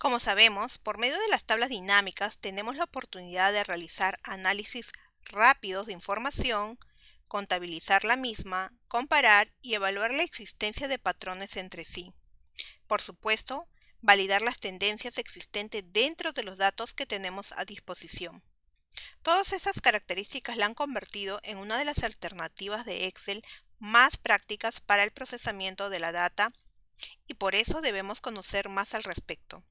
Como sabemos, por medio de las tablas dinámicas tenemos la oportunidad de realizar análisis rápidos de información, contabilizar la misma, comparar y evaluar la existencia de patrones entre sí. Por supuesto, validar las tendencias existentes dentro de los datos que tenemos a disposición. Todas esas características la han convertido en una de las alternativas de Excel más prácticas para el procesamiento de la data y por eso debemos conocer más al respecto.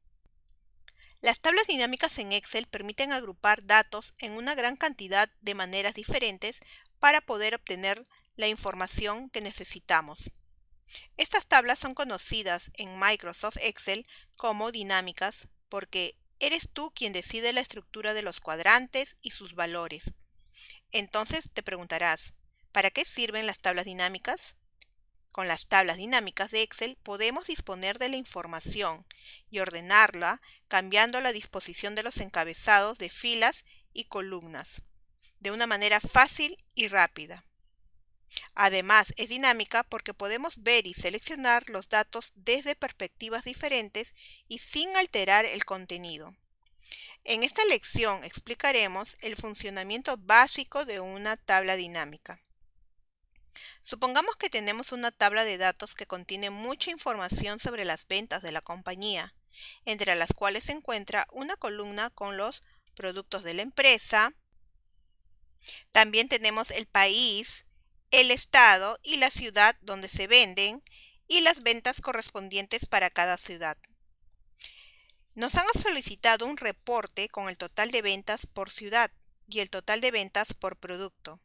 Las tablas dinámicas en Excel permiten agrupar datos en una gran cantidad de maneras diferentes para poder obtener la información que necesitamos. Estas tablas son conocidas en Microsoft Excel como dinámicas porque eres tú quien decide la estructura de los cuadrantes y sus valores. Entonces te preguntarás, ¿para qué sirven las tablas dinámicas? Con las tablas dinámicas de Excel podemos disponer de la información y ordenarla cambiando la disposición de los encabezados de filas y columnas de una manera fácil y rápida. Además, es dinámica porque podemos ver y seleccionar los datos desde perspectivas diferentes y sin alterar el contenido. En esta lección explicaremos el funcionamiento básico de una tabla dinámica. Supongamos que tenemos una tabla de datos que contiene mucha información sobre las ventas de la compañía, entre las cuales se encuentra una columna con los productos de la empresa. También tenemos el país, el estado y la ciudad donde se venden y las ventas correspondientes para cada ciudad. Nos han solicitado un reporte con el total de ventas por ciudad y el total de ventas por producto.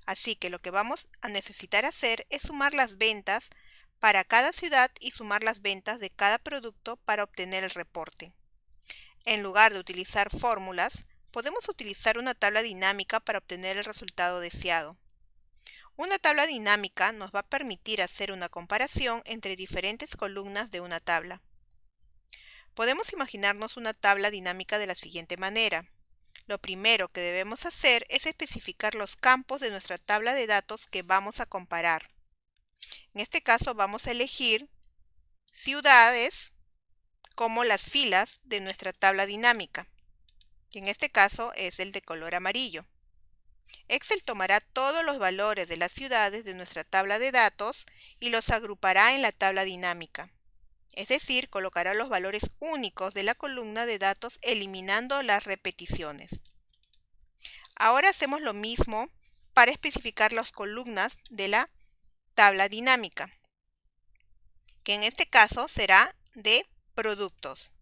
Así que lo que vamos a necesitar hacer es sumar las ventas para cada ciudad y sumar las ventas de cada producto para obtener el reporte. En lugar de utilizar fórmulas, podemos utilizar una tabla dinámica para obtener el resultado deseado. Una tabla dinámica nos va a permitir hacer una comparación entre diferentes columnas de una tabla. Podemos imaginarnos una tabla dinámica de la siguiente manera. Lo primero que debemos hacer es especificar los campos de nuestra tabla de datos que vamos a comparar. En este caso vamos a elegir ciudades como las filas de nuestra tabla dinámica, que en este caso es el de color amarillo. Excel tomará todos los valores de las ciudades de nuestra tabla de datos y los agrupará en la tabla dinámica. Es decir, colocará los valores únicos de la columna de datos eliminando las repeticiones. Ahora hacemos lo mismo para especificar las columnas de la tabla dinámica, que en este caso será de productos,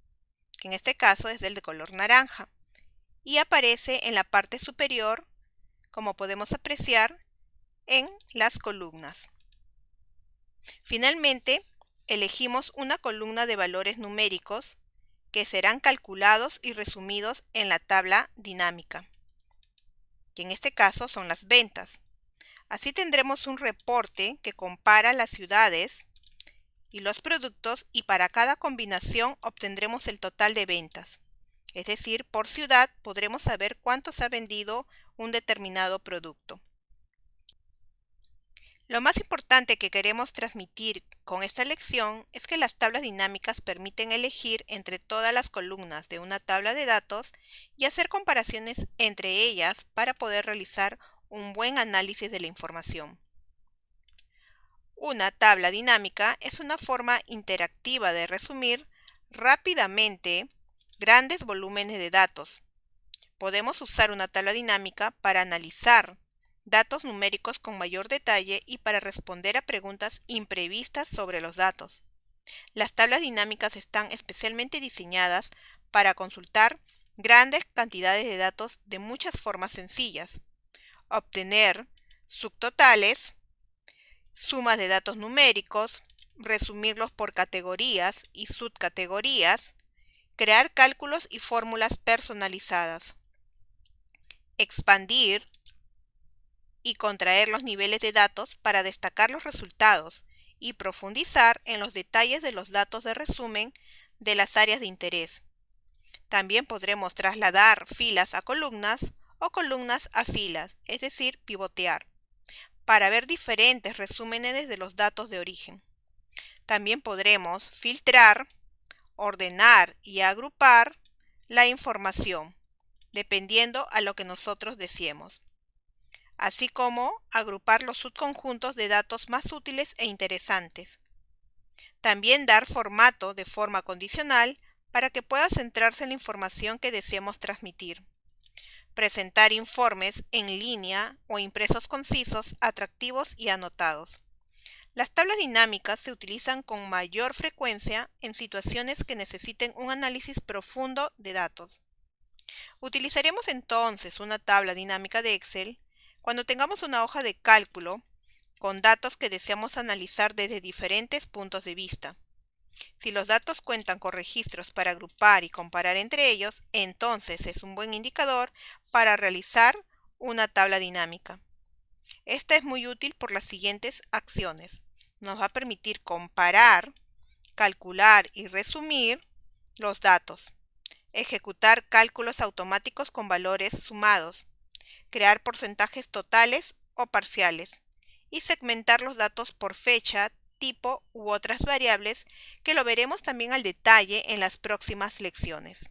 que en este caso es del de color naranja, y aparece en la parte superior, como podemos apreciar, en las columnas. Finalmente, elegimos una columna de valores numéricos que serán calculados y resumidos en la tabla dinámica, que en este caso son las ventas. Así tendremos un reporte que compara las ciudades y los productos y para cada combinación obtendremos el total de ventas. Es decir, por ciudad podremos saber cuánto se ha vendido un determinado producto. Lo más importante que queremos transmitir con esta lección es que las tablas dinámicas permiten elegir entre todas las columnas de una tabla de datos y hacer comparaciones entre ellas para poder realizar un buen análisis de la información. Una tabla dinámica es una forma interactiva de resumir rápidamente grandes volúmenes de datos. Podemos usar una tabla dinámica para analizar datos numéricos con mayor detalle y para responder a preguntas imprevistas sobre los datos. Las tablas dinámicas están especialmente diseñadas para consultar grandes cantidades de datos de muchas formas sencillas, obtener subtotales, sumas de datos numéricos, resumirlos por categorías y subcategorías, crear cálculos y fórmulas personalizadas, expandir y contraer los niveles de datos para destacar los resultados y profundizar en los detalles de los datos de resumen de las áreas de interés. También podremos trasladar filas a columnas o columnas a filas, es decir, pivotear, para ver diferentes resúmenes de los datos de origen. También podremos filtrar ordenar y agrupar la información, dependiendo a lo que nosotros deseemos, así como agrupar los subconjuntos de datos más útiles e interesantes. También dar formato de forma condicional para que pueda centrarse en la información que deseemos transmitir. Presentar informes en línea o impresos concisos, atractivos y anotados. Las tablas dinámicas se utilizan con mayor frecuencia en situaciones que necesiten un análisis profundo de datos. Utilizaremos entonces una tabla dinámica de Excel cuando tengamos una hoja de cálculo con datos que deseamos analizar desde diferentes puntos de vista. Si los datos cuentan con registros para agrupar y comparar entre ellos, entonces es un buen indicador para realizar una tabla dinámica. Esta es muy útil por las siguientes acciones. Nos va a permitir comparar, calcular y resumir los datos, ejecutar cálculos automáticos con valores sumados, crear porcentajes totales o parciales y segmentar los datos por fecha, tipo u otras variables que lo veremos también al detalle en las próximas lecciones.